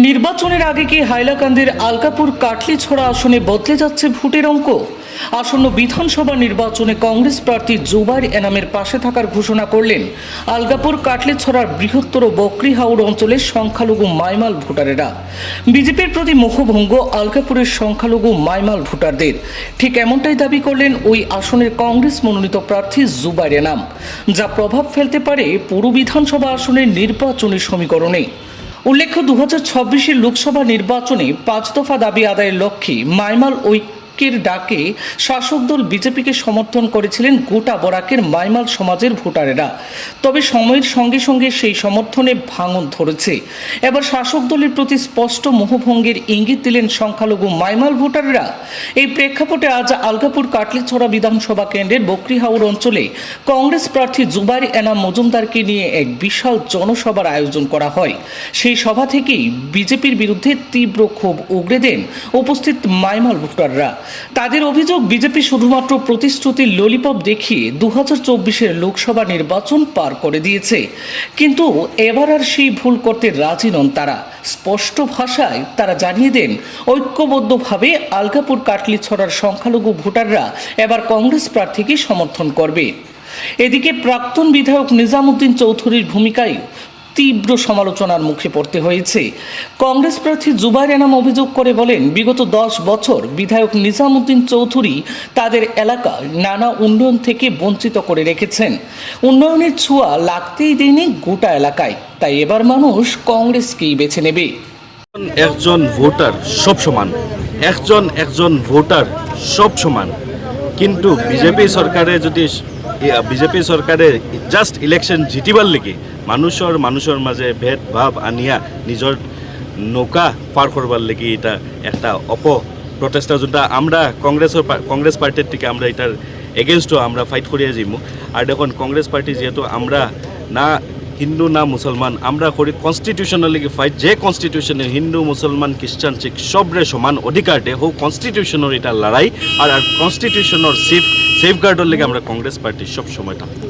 নির্বাচনের আগে কি হাইলাকান্দির আলকাপুর কাটলিছড়া আসনে বদলে যাচ্ছে ভোটের অঙ্ক? আসন্ন বিধানসভা নির্বাচনে কংগ্রেস প্রার্থী জুবাইর এনামের পাশে থাকার ঘোষণা করলেন আলকাপুর কাটলিছড়ার বৃহত্তর বকরিহাউড় অঞ্চলের সংখ্যালঘু মাইমাল ভোটারেরা। বিজেপির প্রতি মুখভঙ্গ আলকাপুরের সংখ্যালঘু মাইমাল ভোটারদের। ঠিক এমনটাই দাবি করলেন ওই আসনের কংগ্রেস মনোনীত প্রার্থী জুবাইর এনাম, যা প্রভাব ফেলতে পারে পুরো বিধানসভা আসনের নির্বাচনী সমীকরণে। উল্লেখ্য, 2026-এর লোকসভা নির্বাচনে 5 দফা দাবি আদায়ের লক্ষ্যে মাইমাল ঐক্যের ডাকে শাসক দল বিজেপিকে সমর্থন করেছিলেন গোটা বরাকের মাইমাল সমাজের ভোটারেরা। তবে সময়ের সঙ্গে সঙ্গে সেই সমর্থনে ভাঙন ধরেছে। এবার শাসক দলের প্রতি স্পষ্ট মোহভঙ্গের ইঙ্গিত দিলেন সংখ্যালঘু মাইমাল ভোটাররা। এই প্রেক্ষাপটে আজ আলকাপুর কাটলিছড়া বিধানসভা কেন্দ্রের বকরিহাউড় অঞ্চলে কংগ্রেস প্রার্থী জুবাইর এনাম মজুমদারকে নিয়ে এক বিশাল জনসভার আয়োজন করা হয়। সেই সভা থেকেই বিজেপির বিরুদ্ধে তীব্র ক্ষোভ উগরে দেন উপস্থিত মাইমাল ভোটাররা। তাদের অভিযোগ, বিজেপি শুধুমাত্র প্রতিশ্রুতির ললিপপ দেখিয়ে 2024-এর লোকসভা নির্বাচন পার করে দিয়েছে, কিন্তু এবার আর সেই ভুল করতে রাজি নন তারা। স্পষ্ট ভাষায় তারা জানিয়ে দেন, ঐক্যবদ্ধভাবে আলকাপুর কাটলিছড়ার সংখ্যালঘু ভোটাররা এবার কংগ্রেস প্রার্থীকে সমর্থন করবে। এদিকে প্রাক্তন বিধায়ক নিজামুদ্দিন চৌধুরীর ভূমিকায় তীব্র সমালোচনার মুখে পড়তে হয়েছে। কংগ্রেস প্রার্থী জুবাইর এনাম অভিযোগ করে বলেন, বিগত 10 বছর বিধায়ক নিজামুদ্দিন চৌধুরী তাদের এলাকায় নানা উন্নয়ন থেকে বঞ্চিত করে রেখেছেন। উন্নয়নের ছোঁয়া লাগতেই দেয়নি গোটা এলাকায়, তাই এবার মানুষ কংগ্রেসকেই বেছে নেবে। একজন ভোটার সব সমান, একজন ভোটার সব সমান, কিন্তু বিজেপি সরকারে জাস্ট ইলেকশন জিতিবার লেগে মানুষের মাঝে ভেদভাব আনিয়া নিজের নৌকা পার করবার লেগে এটা একটা প্রটেস্টা, যেটা আমরা কংগ্রেস পার্টির থেকে আমরা এটার এগেনস্টও আমরা ফাইট করিয়া যাইব। আর দেখুন, কংগ্রেস পার্টি যেহেতু আমরা না হিন্দু না মুসলমান, আমরা করি কনস্টিটিউশনের লেগে ফাইট। যে কনস্টিটিউশনে হিন্দু মুসলমান খ্রিস্টান শিখ সবরে সমান অধিকার দে, হোক কনস্টিটিউশনের এটা লড়াই। আর কনস্টিটিউশনের সেফগার্ডের লেগে আমরা কংগ্রেস পার্টি সব সময় থাকবো।